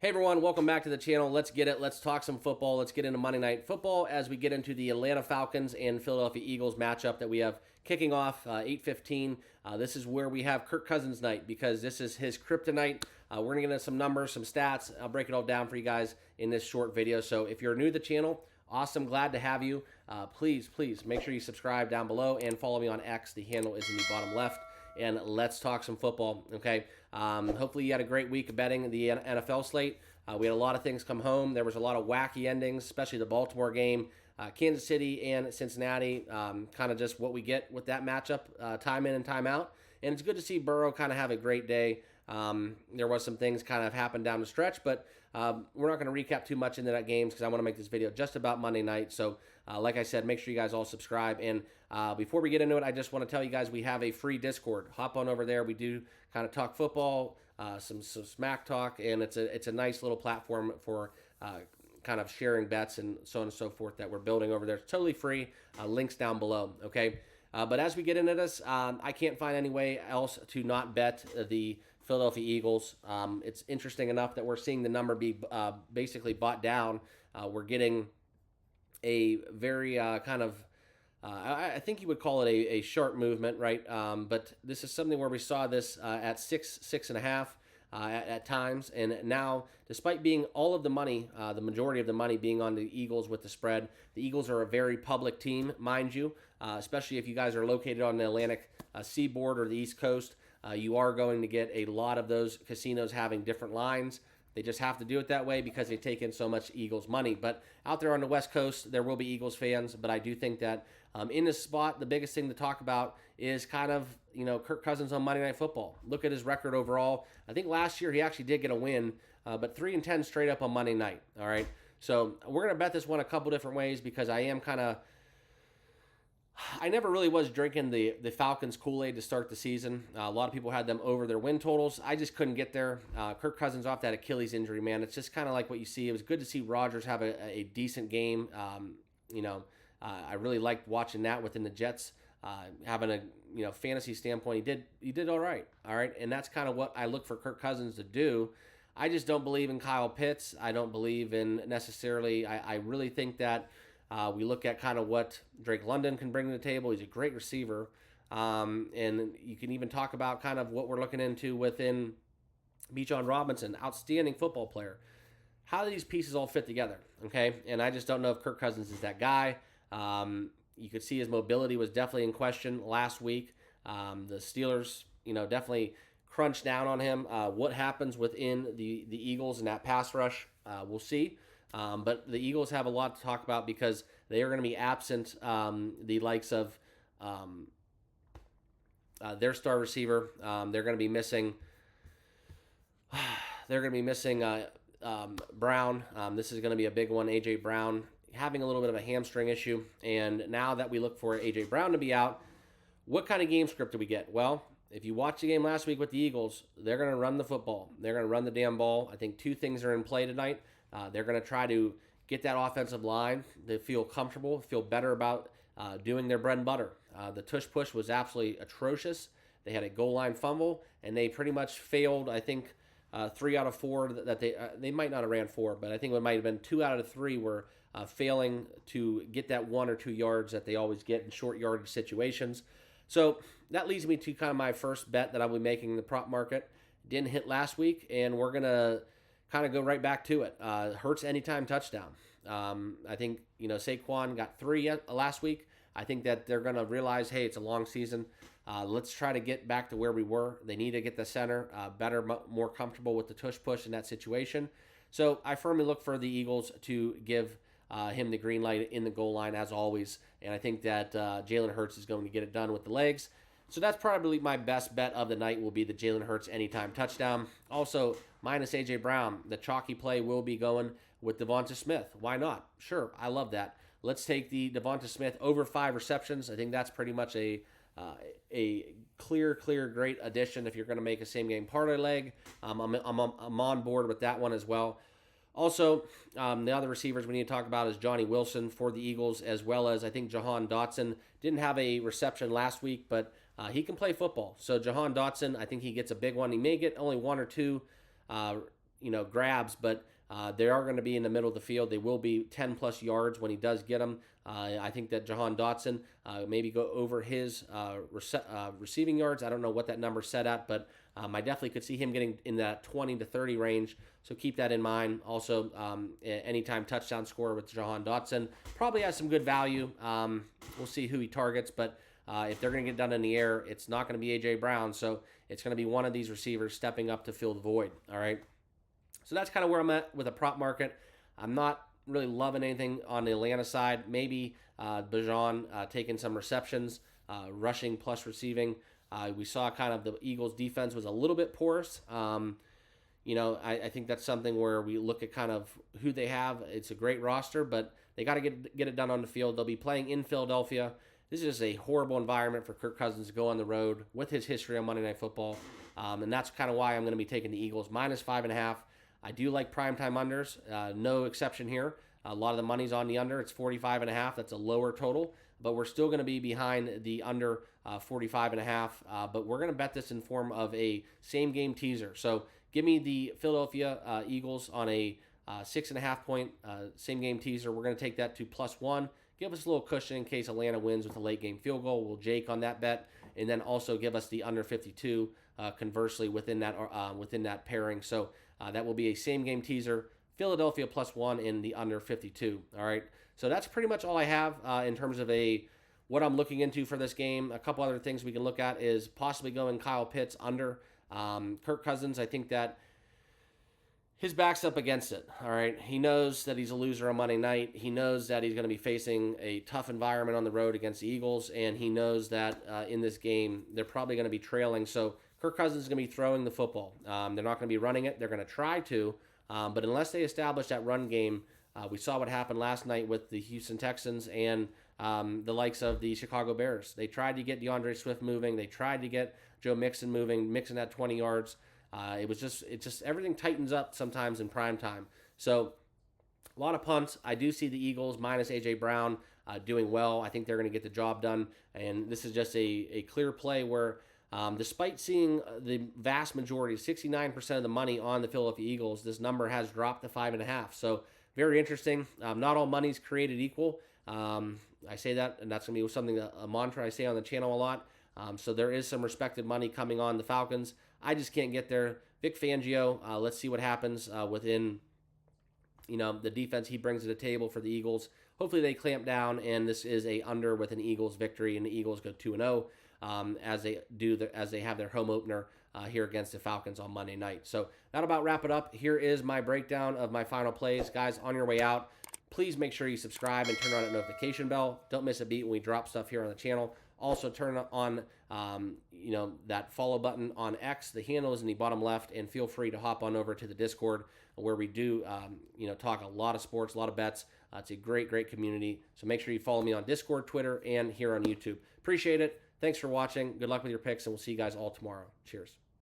Hey everyone, welcome back to the channel. Let's get it. Let's talk some football. Let's get into Monday Night Football as we get into the Atlanta Falcons and Philadelphia Eagles matchup that we have kicking off 8:15. This is where we have Kirk Cousins night because this is his kryptonite. We're going to get into some numbers, some stats. I'll break it all down for you guys in this short video. So if you're new to the channel, awesome. Glad to have you. Please make sure you subscribe down below and follow me on X. The handle is in the bottom left. And let's talk some football, okay? Hopefully you had a great week of betting the NFL slate. We had a lot of things come home. There was a lot of wacky endings, especially the Baltimore game, Kansas City and Cincinnati, kind of just what we get with that matchup, time in and time out. And it's good to see Burrow kind of have a great day. There was some things kind of happened down the stretch, but we're not going to recap too much into that games because I want to make this video just about Monday night. So like I said, make sure you guys all subscribe. And before we get into it, I just want to tell you guys we have a free Discord. Hop on over there. We do kind of talk football, some smack talk, and it's a nice little platform for kind of sharing bets and so on and so forth that we're building over there. It's totally free. Links down below, okay? But as we get into this, I can't find any way else to not bet the Philadelphia Eagles. It's interesting enough that we're seeing the number be basically bought down. We're getting a very kind of, I think you would call it a sharp movement, right? But this is something where we saw this at 6.5. At times, and now, despite being all of the money, the majority of the money being on the Eagles with the spread, the Eagles are a very public team, mind you, especially if you guys are located on the Atlantic seaboard or the East Coast. You are going to get a lot of those casinos having different lines. They just have to do it that way because they take in so much Eagles money. But out there on the West Coast, there will be Eagles fans. But I do think that in this spot, the biggest thing to talk about is kind of, Kirk Cousins on Monday Night Football. Look at his record overall. I think last year he actually did get a win, but 3-10 straight up on Monday night. All right. So we're going to bet this one a couple different ways because I never really was drinking the Falcons Kool-Aid to start the season. A lot of people had them over their win totals. I just couldn't get there. Kirk Cousins off that Achilles injury, man. It's just kind of like what you see. It was good to see Rodgers have a decent game. I really liked watching that within the Jets. Having a fantasy standpoint, he did all right. And that's kind of what I look for Kirk Cousins to do. I just don't believe in Kyle Pitts. I don't believe in necessarily. I really think that. We look at kind of what Drake London can bring to the table. He's a great receiver. And you can even talk about kind of what we're looking into within Bijan Robinson, outstanding football player. How do these pieces all fit together? Okay. And I just don't know if Kirk Cousins is that guy. You could see his mobility was definitely in question last week. The Steelers, definitely crunched down on him. What happens within the Eagles in that pass rush, we'll see. But the Eagles have a lot to talk about because they are going to be absent the likes of their star receiver. They're going to be missing. Brown. This is going to be a big one. A.J. Brown having a little bit of a hamstring issue, and now that we look for A.J. Brown to be out, what kind of game script do we get? Well, if you watch the game last week with the Eagles, they're going to run the football. They're going to run the damn ball. I think two things are in play tonight. They're going to try to get that offensive line to feel comfortable, feel better about doing their bread and butter. The tush push was absolutely atrocious. They had a goal line fumble, and they pretty much failed, I think, 3 out of 4 that they might not have ran 4, but I think it might have been 2 out of 3 were failing to get that 1 or 2 yards that they always get in short yardage situations. So that leads me to kind of my first bet that I'll be making in the prop market. Didn't hit last week, and we're going to kind of go right back to it. Hurts anytime touchdown. I think, Saquon got 3 last week. I think that they're going to realize, hey, it's a long season. Let's try to get back to where we were. They need to get the center better, more comfortable with the tush push in that situation. So I firmly look for the Eagles to give him the green light in the goal line as always. And I think that Jalen Hurts is going to get it done with the legs. So that's probably my best bet of the night will be the Jalen Hurts anytime touchdown. Also, minus A.J. Brown, the chalky play will be going with Devonta Smith. Why not? Sure, I love that. Let's take the Devonta Smith over 5 receptions. I think that's pretty much a clear, great addition if you're going to make a same-game parlay leg. I'm on board with that one as well. Also, the other receivers we need to talk about is Johnny Wilson for the Eagles, as well as I think Jahan Dotson. Didn't have a reception last week, but he can play football. So Jahan Dotson, I think he gets a big one. He may get only 1 or 2 grabs, but they are going to be in the middle of the field. They will be 10-plus yards when he does get them. I think that Jahan Dotson maybe go over his receiving yards. I don't know what that number's set at, but I definitely could see him getting in that 20 to 30 range, so keep that in mind. Also, anytime touchdown scorer with Jahan Dotson probably has some good value. We'll see who he targets, but if they're going to get done in the air, it's not going to be A.J. Brown, so it's going to be one of these receivers stepping up to fill the void, all right? So that's kind of where I'm at with a prop market. I'm not really loving anything on the Atlanta side. Maybe Bijan taking some receptions, rushing plus receiving. We saw kind of the Eagles' defense was a little bit porous. I think that's something where we look at kind of who they have. It's a great roster, but they got to get it done on the field. They'll be playing in Philadelphia. This is a horrible environment for Kirk Cousins to go on the road with his history on Monday Night Football. And that's kind of why I'm going to be taking the Eagles -5.5. I do like primetime unders. No exception here. A lot of the money's on the under. It's 45.5. That's a lower total, but we're still going to be behind the under 45.5. But we're going to bet this in form of a same game teaser. So give me the Philadelphia Eagles on a 6.5 point same game teaser. We're going to take that to +1. Give us a little cushion in case Atlanta wins with a late game field goal. We'll Jake on that bet, and then also give us the under 52. Conversely, within that pairing. So that will be a same game teaser. Philadelphia +1 in the under 52. All right. So that's pretty much all I have in terms of what I'm looking into for this game. A couple other things we can look at is possibly going Kyle Pitts under. Kirk Cousins, I think that his back's up against it. All right. He knows that he's a loser on Monday night. He knows that he's going to be facing a tough environment on the road against the Eagles, and he knows that in this game they're probably going to be trailing. So Kirk Cousins is going to be throwing the football. They're not going to be running it. They're going to try to, but unless they establish that run game, we saw what happened last night with the Houston Texans and the likes of the Chicago Bears. They tried to get DeAndre Swift moving. They tried to get Joe Mixon moving, Mixon at 20 yards. It just everything tightens up sometimes in prime time. So a lot of punts. I do see the Eagles minus A.J. Brown doing well. I think they're going to get the job done, and this is just a clear play where despite seeing the vast majority, 69% of the money on the Philadelphia Eagles, this number has dropped to 5.5. So very interesting. Not all money's created equal. I say that, and that's going to be something, a mantra I say on the channel a lot. So there is some respected money coming on the Falcons. I just can't get there. Vic Fangio, let's see what happens within the defense he brings to the table for the Eagles. Hopefully they clamp down, and this is a under with an Eagles victory, and the Eagles go 2-0 as they have their home opener here against the Falcons on Monday night. So that'll about wrap it up. Here is my breakdown of my final plays. Guys, on your way out, please make sure you subscribe and turn on that notification bell. Don't miss a beat when we drop stuff here on the channel. Also, turn on that follow button on X. The handle is in the bottom left, and feel free to hop on over to the Discord where we do talk a lot of sports, a lot of bets. It's a great community. So make sure you follow me on Discord, Twitter, and here on YouTube. Appreciate it. Thanks for watching. Good luck with your picks, and we'll see you guys all tomorrow. Cheers.